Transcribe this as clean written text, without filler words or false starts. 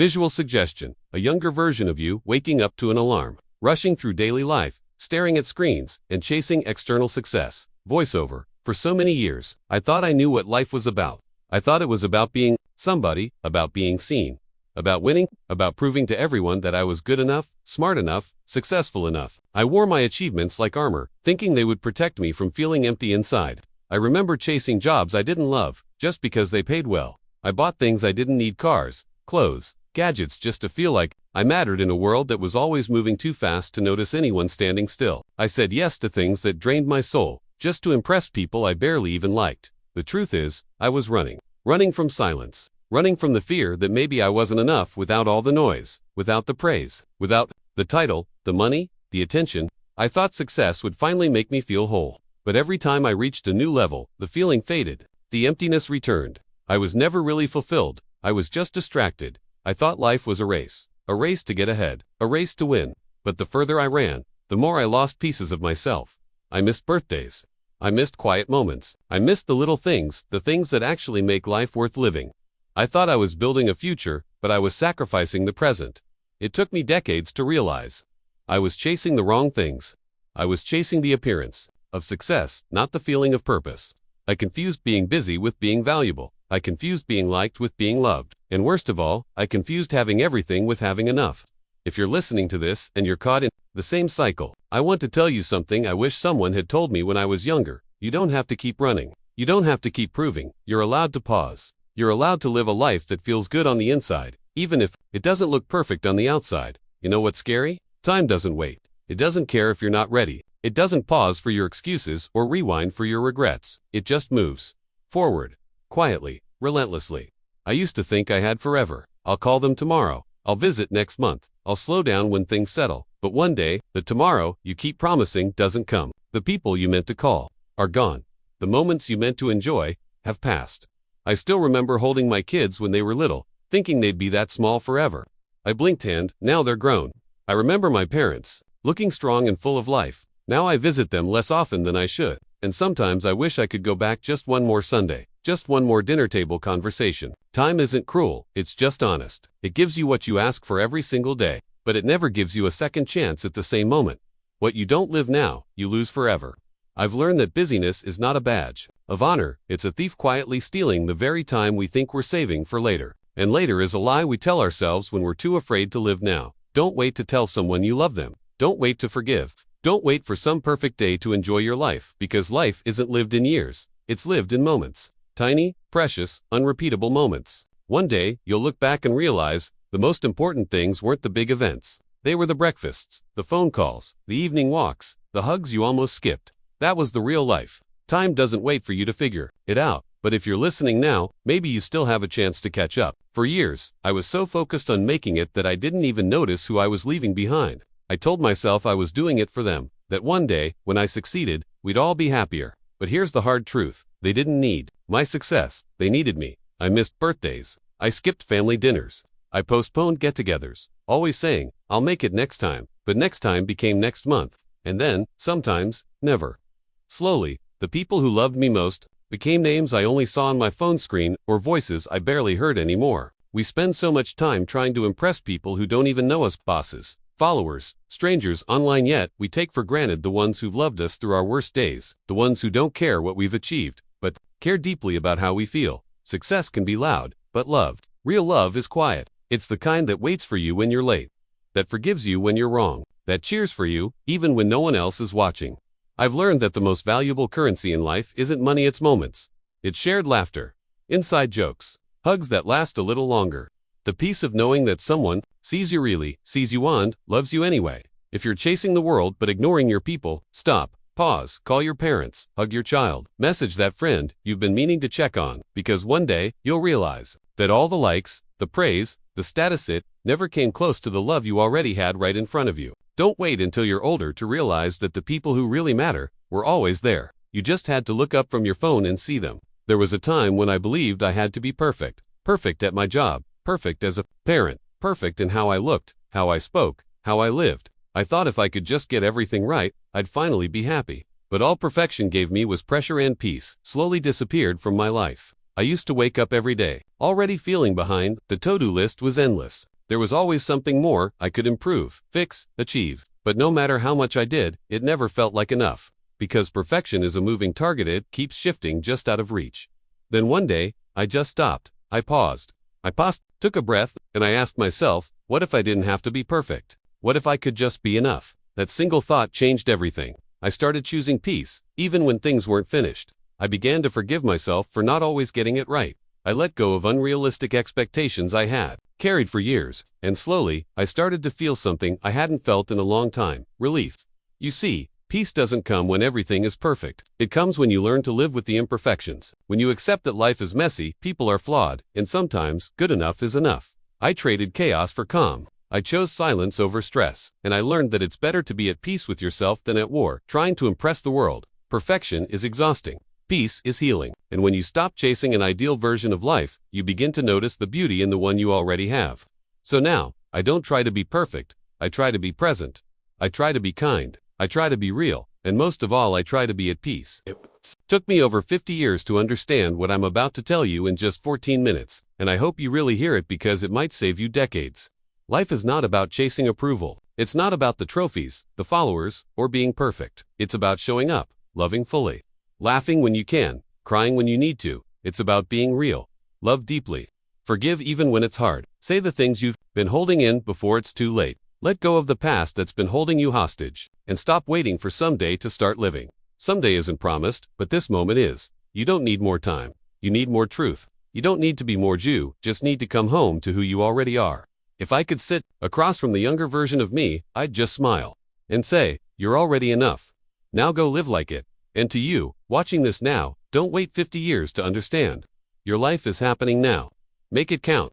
Visual suggestion: a younger version of you waking up to an alarm, rushing through daily life, staring at screens, and chasing external success. Voiceover: for so many years, I thought I knew what life was about. I thought it was about being somebody, about being seen, about winning, about proving to everyone that I was good enough, smart enough, successful enough. I wore my achievements like armor, thinking they would protect me from feeling empty inside. I remember chasing jobs I didn't love, just because they paid well. I bought things I didn't need: cars, clothes, gadgets, just to feel like I mattered in a world that was always moving too fast to notice anyone standing still. I said yes to things that drained my soul, just to impress people I barely even liked. The truth is, I was running from silence, running from the fear that maybe I wasn't enough without all the noise, without the praise, without the title, the money, the attention. I thought success would finally make me feel whole. But every time I reached a new level, the feeling faded. The emptiness returned. I was never really fulfilled. I was just distracted. I thought life was a race to get ahead, a race to win. But the further I ran, the more I lost pieces of myself. I missed birthdays. I missed quiet moments. I missed the little things, the things that actually make life worth living. I thought I was building a future, but I was sacrificing the present. It took me decades to realize I was chasing the wrong things. I was chasing the appearance of success, not the feeling of purpose. I confused being busy with being valuable. I confused being liked with being loved. And worst of all, I confused having everything with having enough. If you're listening to this and you're caught in the same cycle, I want to tell you something I wish someone had told me when I was younger. You don't have to keep running. You don't have to keep proving. You're allowed to pause. You're allowed to live a life that feels good on the inside, even if it doesn't look perfect on the outside. You know what's scary? Time doesn't wait. It doesn't care if you're not ready. It doesn't pause for your excuses or rewind for your regrets. It just moves forward, quietly, relentlessly. I used to think I had forever. I'll call them tomorrow. I'll visit next month. I'll slow down when things settle. But one day, the tomorrow you keep promising doesn't come. The people you meant to call are gone. The moments you meant to enjoy have passed. I still remember holding my kids when they were little, thinking they'd be that small forever. I blinked and now they're grown. I remember my parents, looking strong and full of life. Now I visit them less often than I should, and sometimes I wish I could go back just one more Sunday, just one more dinner table conversation. Time isn't cruel, it's just honest. It gives you what you ask for every single day, but it never gives you a second chance at the same moment. What you don't live now, you lose forever. I've learned that busyness is not a badge of honor. It's a thief quietly stealing the very time we think we're saving for later. And later is a lie we tell ourselves when we're too afraid to live now. Don't wait to tell someone you love them. Don't wait to forgive. Don't wait for some perfect day to enjoy your life, because life isn't lived in years. It's lived in moments. Tiny, precious, unrepeatable moments. One day, you'll look back and realize the most important things weren't the big events. They were the breakfasts, the phone calls, the evening walks, the hugs you almost skipped. That was the real life. Time doesn't wait for you to figure it out. But if you're listening now, maybe you still have a chance to catch up. For years, I was so focused on making it that I didn't even notice who I was leaving behind. I told myself I was doing it for them, that one day, when I succeeded, we'd all be happier. But here's the hard truth. They didn't need my success. They needed me. I missed birthdays. I skipped family dinners. I postponed get-togethers, always saying, I'll make it next time. But next time became next month. And then, sometimes, never. Slowly, the people who loved me most became names I only saw on my phone screen or voices I barely heard anymore. We spend so much time trying to impress people who don't even know us: bosses, followers, strangers online, yet we take for granted the ones who've loved us through our worst days, the ones who don't care what we've achieved, but care deeply about how we feel. Success can be loud, but real love is quiet. It's the kind that waits for you when you're late, that forgives you when you're wrong, that cheers for you even when no one else is watching. I've learned that the most valuable currency in life isn't money, it's moments. It's shared laughter, inside jokes, hugs that last a little longer. The peace of knowing that someone sees you really, sees you and loves you anyway. If you're chasing the world but ignoring your people, stop, pause, call your parents, hug your child, message that friend you've been meaning to check on, because one day you'll realize that all the likes, the praise, the status, it never came close to the love you already had right in front of you. Don't wait until you're older to realize that the people who really matter were always there. You just had to look up from your phone and see them. There was a time when I believed I had to be perfect. Perfect at my job, perfect as a parent, perfect in how I looked, how I spoke, how I lived. I thought if I could just get everything right, I'd finally be happy. But all perfection gave me was pressure, and peace slowly disappeared from my life. I used to wake up every day, already feeling behind. The to-do list was endless. There was always something more I could improve, fix, achieve. But no matter how much I did, it never felt like enough. Because perfection is a moving target, it keeps shifting just out of reach. Then one day, I just stopped. I paused, took a breath, and I asked myself, what if I didn't have to be perfect? What if I could just be enough? That single thought changed everything. I started choosing peace, even when things weren't finished. I began to forgive myself for not always getting it right. I let go of unrealistic expectations I had carried for years, and slowly, I started to feel something I hadn't felt in a long time: relief. You see, peace doesn't come when everything is perfect. It comes when you learn to live with the imperfections, when you accept that life is messy, people are flawed, and sometimes, good enough is enough. I traded chaos for calm. I chose silence over stress, and I learned that it's better to be at peace with yourself than at war, trying to impress the world. Perfection is exhausting. Peace is healing, and when you stop chasing an ideal version of life, you begin to notice the beauty in the one you already have. So now, I don't try to be perfect, I try to be present. I try to be kind, I try to be real, and most of all I try to be at peace. It took me over 50 years to understand what I'm about to tell you in just 14 minutes, and I hope you really hear it because it might save you decades. Life is not about chasing approval. It's not about the trophies, the followers, or being perfect. It's about showing up, loving fully, laughing when you can, crying when you need to. It's about being real. Love deeply. Forgive even when it's hard. Say the things you've been holding in before it's too late. Let go of the past that's been holding you hostage, and stop waiting for someday to start living. Someday isn't promised, but this moment is. You don't need more time. You need more truth. You don't need to be more you, just need to come home to who you already are. If I could sit across from the younger version of me, I'd just smile and say, you're already enough. Now go live like it. And to you, watching this now, don't wait 50 years to understand. Your life is happening now. Make it count.